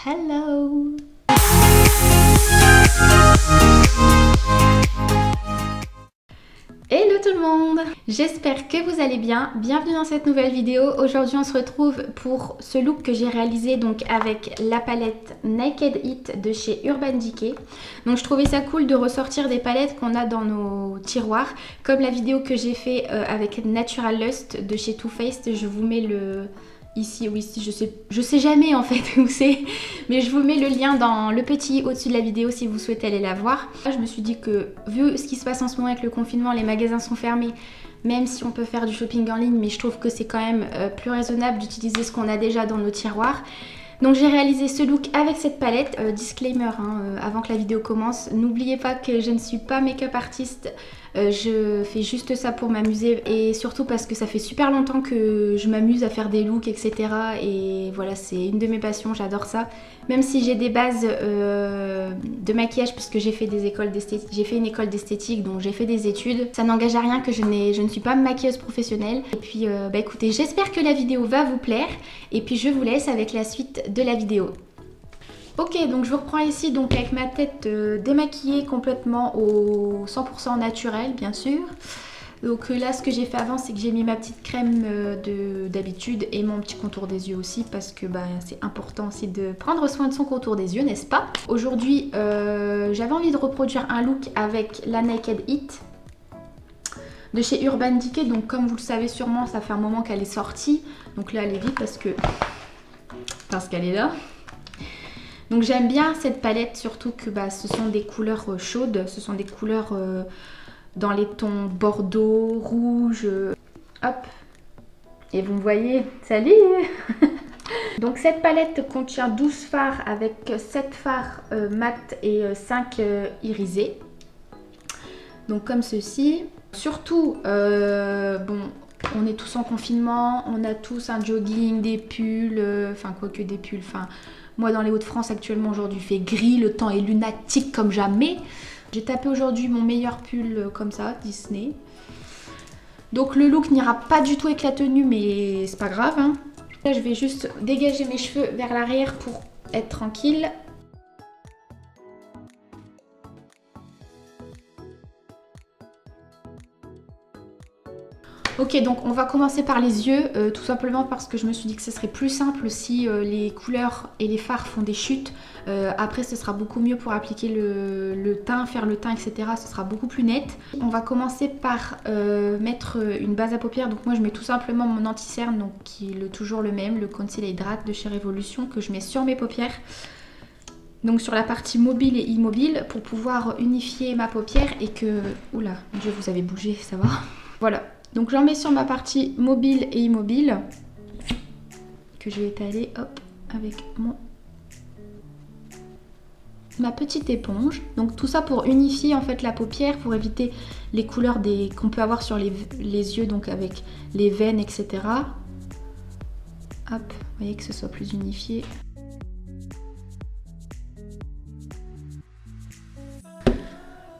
Hello! Hello tout le monde! J'espère que vous allez bien. Bienvenue dans cette nouvelle vidéo. Aujourd'hui on se retrouve pour ce look que j'ai réalisé donc avec la palette Naked It de chez Urban Decay. Donc je trouvais ça cool de ressortir des palettes qu'on a dans nos tiroirs. Comme la vidéo que j'ai fait avec Natural Lust de chez Too Faced. Je vous mets le... ici ou ici, je sais jamais en fait où c'est, mais je vous mets le lien dans le petit au-dessus de la vidéo si vous souhaitez aller la voir. Je me suis dit que vu ce qui se passe en ce moment avec le confinement, les magasins sont fermés, même si on peut faire du shopping en ligne, mais je trouve que c'est quand même plus raisonnable d'utiliser ce qu'on a déjà dans nos tiroirs. Donc j'ai réalisé ce look avec cette palette. Disclaimer, avant que la vidéo commence, n'oubliez pas que je ne suis pas make-up artiste. Je fais juste ça pour m'amuser et surtout parce que ça fait super longtemps que je m'amuse à faire des looks, etc. Et voilà, c'est une de mes passions, j'adore ça. Même si j'ai des bases de maquillage puisque j'ai fait une école d'esthétique, donc j'ai fait des études. Ça n'engage à rien que je ne suis pas maquilleuse professionnelle. Et puis écoutez, j'espère que la vidéo va vous plaire et puis je vous laisse avec la suite de la vidéo. Ok, donc je vous reprends ici donc avec ma tête démaquillée complètement au 100% naturel, bien sûr. Donc là, ce que j'ai fait avant, c'est que j'ai mis ma petite crème d'habitude et mon petit contour des yeux aussi parce que c'est important aussi de prendre soin de son contour des yeux, n'est-ce pas? Aujourd'hui, j'avais envie de reproduire un look avec la Naked It de chez Urban Decay. Donc comme vous le savez sûrement, ça fait un moment qu'elle est sortie. Donc là, elle est vide parce qu'elle est là. Donc j'aime bien cette palette, surtout que ce sont des couleurs chaudes, ce sont des couleurs dans les tons bordeaux, rouge, hop. Et vous me voyez, salut. Donc cette palette contient 12 fards avec 7 fards mat et 5 irisés. Donc comme ceci. Surtout, on est tous en confinement, on a tous un jogging, des pulls, quoique des pulls, moi dans les Hauts-de-France actuellement aujourd'hui il fait gris, le temps est lunatique comme jamais. J'ai tapé aujourd'hui mon meilleur pull comme ça, Disney. Donc le look n'ira pas du tout avec la tenue mais c'est pas grave. Là je vais juste dégager mes cheveux vers l'arrière pour être tranquille. Ok, donc on va commencer par les yeux, tout simplement parce que je me suis dit que ce serait plus simple si les couleurs et les fards font des chutes. Après, ce sera beaucoup mieux pour appliquer le teint, faire le teint, etc. Ce sera beaucoup plus net. On va commencer par mettre une base à paupières. Donc moi, je mets tout simplement mon anti-cerne, donc qui est toujours le même, le Conceal Hydrate de chez Revolution, que je mets sur mes paupières. Donc sur la partie mobile et immobile, pour pouvoir unifier ma paupière et que... Oula, mon Dieu, vous avez bougé, ça va? Voilà. Donc j'en mets sur ma partie mobile et immobile que je vais étaler hop avec ma petite éponge. Donc tout ça pour unifier en fait la paupière, pour éviter les couleurs qu'on peut avoir sur les yeux, donc avec les veines, etc. Hop, vous voyez que ce soit plus unifié.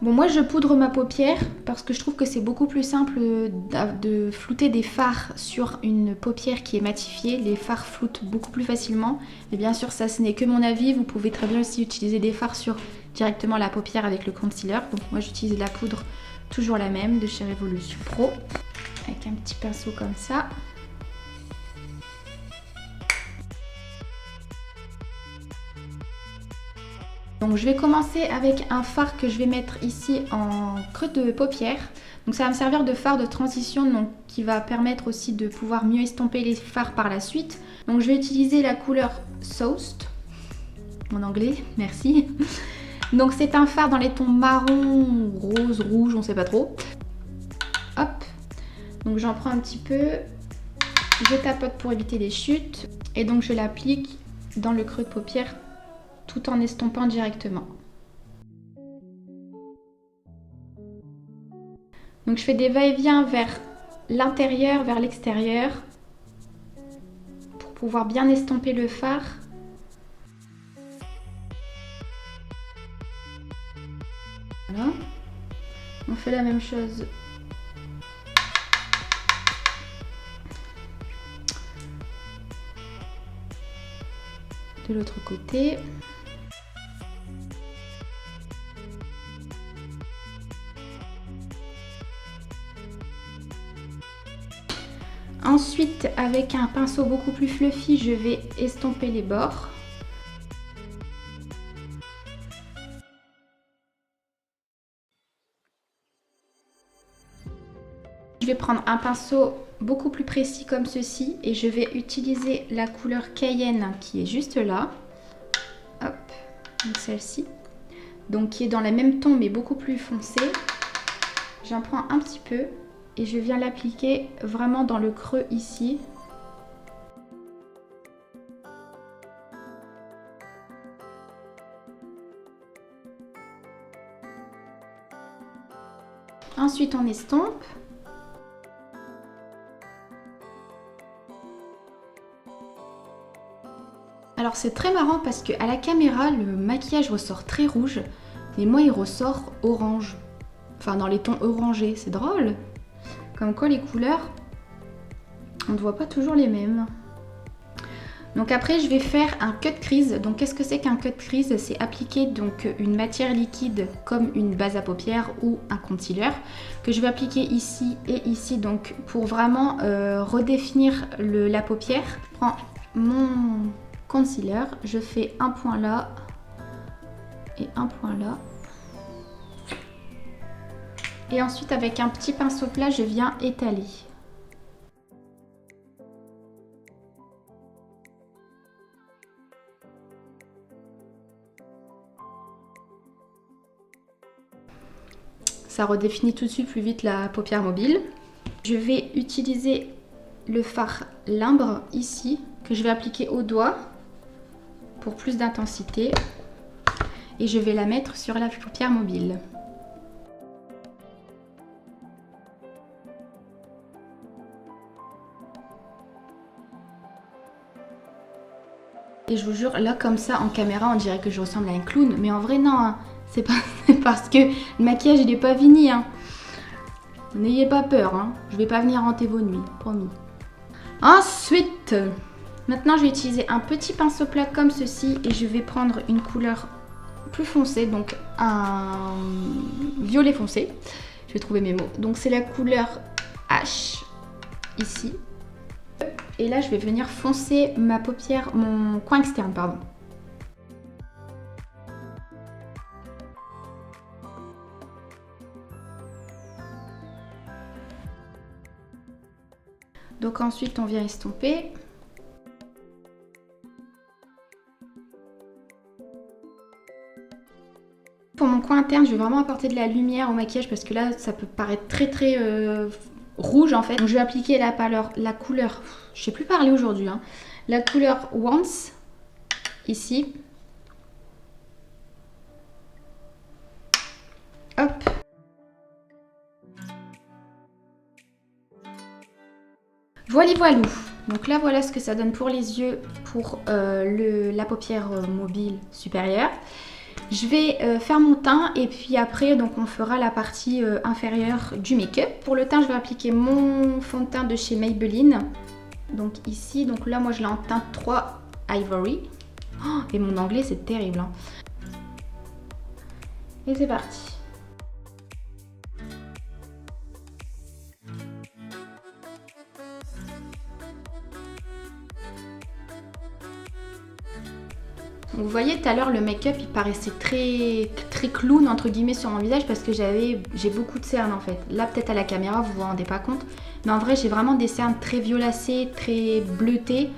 Bon, moi je poudre ma paupière parce que je trouve que c'est beaucoup plus simple de flouter des fards sur une paupière qui est matifiée. Les fards floutent beaucoup plus facilement. Et bien sûr, ça ce n'est que mon avis. Vous pouvez très bien aussi utiliser des fards sur directement la paupière avec le concealer. Donc moi j'utilise la poudre toujours la même de chez Revolution Pro. Avec un petit pinceau comme ça. Donc je vais commencer avec un fard que je vais mettre ici en creux de paupière. Donc ça va me servir de fard de transition, donc qui va permettre aussi de pouvoir mieux estomper les fards par la suite. Donc je vais utiliser la couleur Soast, mon anglais, merci. Donc c'est un fard dans les tons marron, rose, rouge, on sait pas trop. Hop, donc j'en prends un petit peu, je tapote pour éviter les chutes et donc je l'applique dans le creux de paupière tout en estompant directement. Donc je fais des va-et-vient vers l'intérieur, vers l'extérieur pour pouvoir bien estomper le fard. Voilà. On fait la même chose de l'autre côté. Ensuite, avec un pinceau beaucoup plus fluffy, je vais estomper les bords. Je vais prendre un pinceau beaucoup plus précis comme ceci et je vais utiliser la couleur Cayenne qui est juste là. Hop, donc celle-ci. Donc qui est dans le même ton mais beaucoup plus foncé. J'en prends un petit peu et je viens l'appliquer vraiment dans le creux ici. Ensuite on estompe. Alors c'est très marrant parce que à la caméra le maquillage ressort très rouge mais moi il ressort orange. Enfin dans les tons orangés, c'est drôle. Comme quoi les couleurs, on ne voit pas toujours les mêmes. Donc après je vais faire un cut crease. Donc qu'est-ce que c'est qu'un cut crease? C'est appliquer donc une matière liquide comme une base à paupières ou un concealer que je vais appliquer ici et ici donc pour vraiment redéfinir la paupière. Je prends mon concealer, je fais un point là et un point là. Et ensuite avec un petit pinceau plat, je viens étaler. Ça redéfinit tout de suite plus vite la paupière mobile. Je vais utiliser le fard Limbre ici, que je vais appliquer au doigt pour plus d'intensité. Et je vais la mettre sur la paupière mobile. Et je vous jure, là comme ça en caméra on dirait que je ressemble à un clown, mais en vrai non, hein. C'est parce que le maquillage il n'est pas fini. Hein. N'ayez pas peur, hein. Je vais pas venir hanter vos nuits, promis. Ensuite, maintenant je vais utiliser un petit pinceau plat comme ceci et je vais prendre une couleur plus foncée, donc un violet foncé. Je vais trouver mes mots. Donc c'est la couleur H ici. Et là je vais venir foncer ma paupière, mon coin externe, pardon. Donc ensuite on vient estomper. Pour mon coin interne, je vais vraiment apporter de la lumière au maquillage parce que là ça peut paraître très rouge en fait. Donc je vais appliquer la couleur, je sais plus parler aujourd'hui, hein, la couleur Once ici. Hop. Voilà, voilou. Donc là voilà ce que ça donne pour les yeux, pour la paupière mobile supérieure. Je vais faire mon teint et puis après donc on fera la partie inférieure du make-up. Pour le teint je vais appliquer mon fond de teint de chez Maybelline. Donc ici, donc là moi je l'ai en teinte 3 Ivory. Oh, et mon anglais c'est terrible. Hein. Et c'est parti. Vous voyez tout à l'heure le make-up il paraissait très clown entre guillemets sur mon visage parce que j'ai beaucoup de cernes en fait. Là peut-être à la caméra vous vous rendez pas compte, mais en vrai j'ai vraiment des cernes très violacées, très bleutées.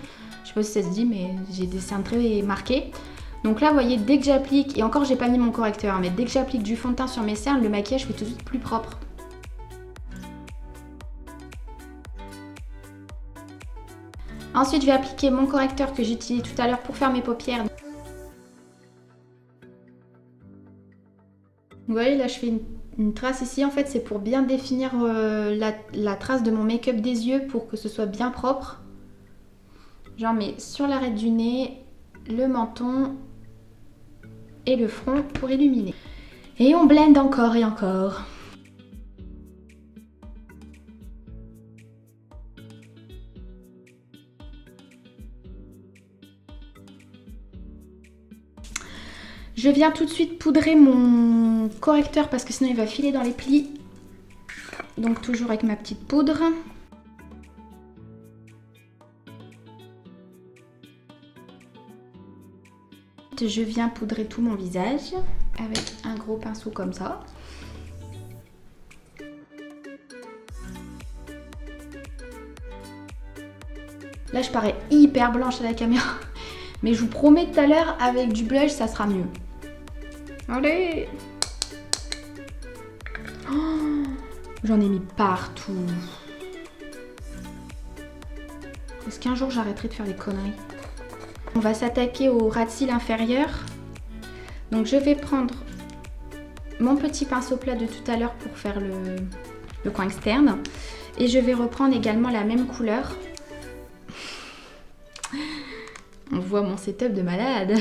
Je sais pas si ça se dit mais j'ai des cernes très marquées. Donc là vous voyez dès que j'applique, et encore j'ai pas mis mon correcteur, hein, mais dès que j'applique du fond de teint sur mes cernes, le maquillage fait tout de suite plus propre. Ensuite je vais appliquer mon correcteur que j'ai utilisé tout à l'heure pour faire mes paupières. Vous voyez là je fais une trace ici, en fait c'est pour bien définir la trace de mon make-up des yeux pour que ce soit bien propre. J'en mets sur l'arête du nez, le menton et le front pour illuminer. Et on blende encore et encore. Je viens tout de suite poudrer mon correcteur parce que sinon il va filer dans les plis. Donc toujours avec ma petite poudre. Je viens poudrer tout mon visage avec un gros pinceau comme ça. Là je parais hyper blanche à la caméra. Mais je vous promets tout à l'heure avec du blush ça sera mieux. Allez! Oh, j'en ai mis partout. Est-ce qu'un jour j'arrêterai de faire des conneries? On va s'attaquer au ras de cils inférieur. Donc je vais prendre mon petit pinceau plat de tout à l'heure pour faire le coin externe. Et je vais reprendre également la même couleur. On voit mon setup de malade.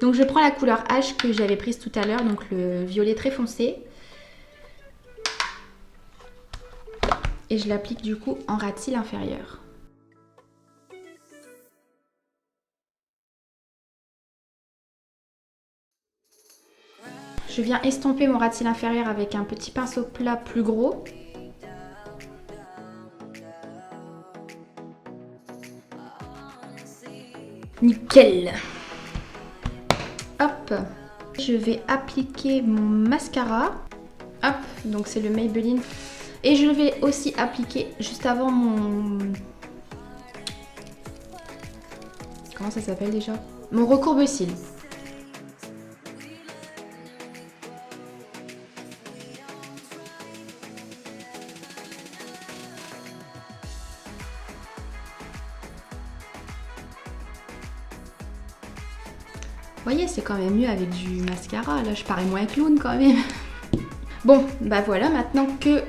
Donc je prends la couleur H que j'avais prise tout à l'heure, donc le violet très foncé. Et je l'applique du coup en ras de cils inférieur. Je viens estomper mon ras de cils inférieur avec un petit pinceau plat plus gros. Nickel! Hop! Je vais appliquer mon mascara. Hop! Donc c'est le Maybelline. Et je vais aussi appliquer juste avant mon... Comment ça s'appelle déjà? Mon recourbe-cils. Vous voyez, c'est quand même mieux avec du mascara. Là, je parais moins clown quand même. Bon, bah voilà, maintenant que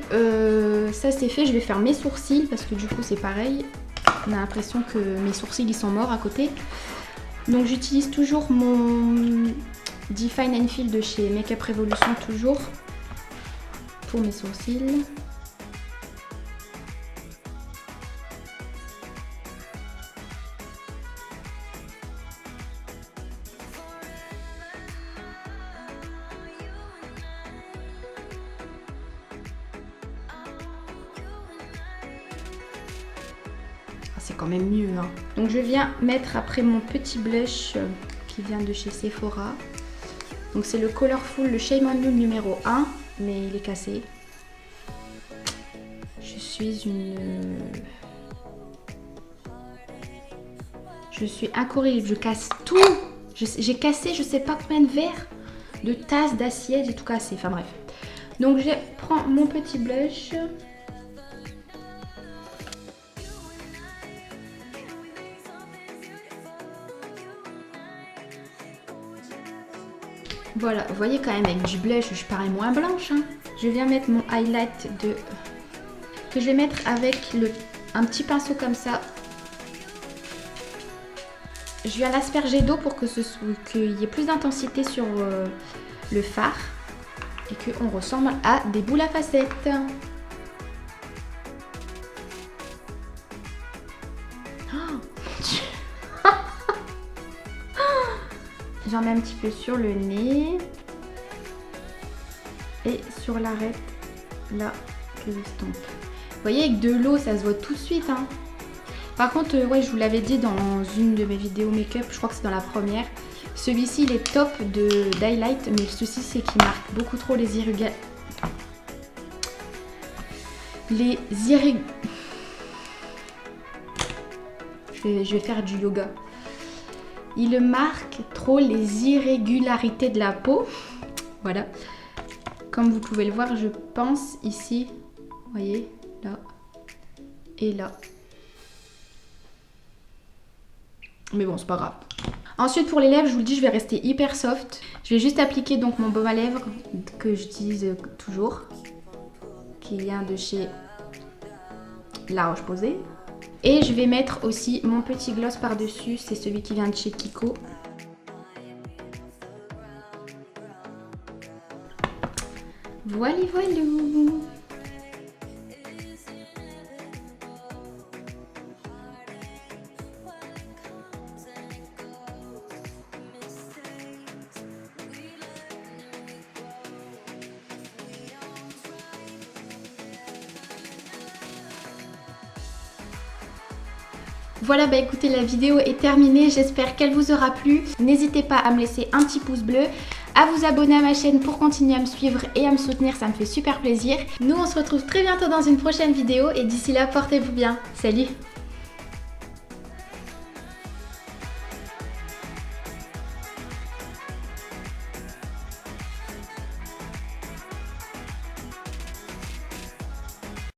ça c'est fait, je vais faire mes sourcils parce que du coup c'est pareil. On a l'impression que mes sourcils ils sont morts à côté. Donc j'utilise toujours mon Define and Fill de chez Makeup Revolution toujours pour mes sourcils. C'est quand même mieux, hein. Donc je viens mettre après mon petit blush qui vient de chez Sephora. Donc c'est le Colorful, le Shame on You numéro 1, mais il est cassé. Je suis incorrigible, je casse tout. J'ai cassé je sais pas combien de verres, de tasses, d'assiettes, j'ai tout cassé, enfin bref. Donc je prends mon petit blush. Voilà, vous voyez quand même avec du blush, je parais moins blanche, hein. Je viens mettre mon highlight que je vais mettre avec un petit pinceau comme ça. Je viens l'asperger d'eau pour qu'il y ait plus d'intensité sur le fard et qu'on ressemble à des boules à facettes. J'en mets un petit peu sur le nez et sur l'arête là que j'estompe. Vous voyez avec de l'eau ça se voit tout de suite, hein. Par contre ouais, je vous l'avais dit dans une de mes vidéos make-up, je crois que c'est dans la première. Celui-ci il est top d'highlight, mais le souci c'est qu'il marque beaucoup trop les je vais faire du yoga. Il marque trop les irrégularités de la peau. Voilà. Comme vous pouvez le voir, je pense ici. Vous voyez, là et là. Mais bon, c'est pas grave. Ensuite, pour les lèvres, je vous le dis, je vais rester hyper soft. Je vais juste appliquer donc mon baume à lèvres que j'utilise toujours. Qui vient de chez La Roche-Posay. Et je vais mettre aussi mon petit gloss par-dessus, c'est celui qui vient de chez Kiko. Voilà, voilà. Voilà, bah écoutez, la vidéo est terminée, j'espère qu'elle vous aura plu. N'hésitez pas à me laisser un petit pouce bleu, à vous abonner à ma chaîne pour continuer à me suivre et à me soutenir, ça me fait super plaisir. Nous on se retrouve très bientôt dans une prochaine vidéo et d'ici là, portez-vous bien. Salut!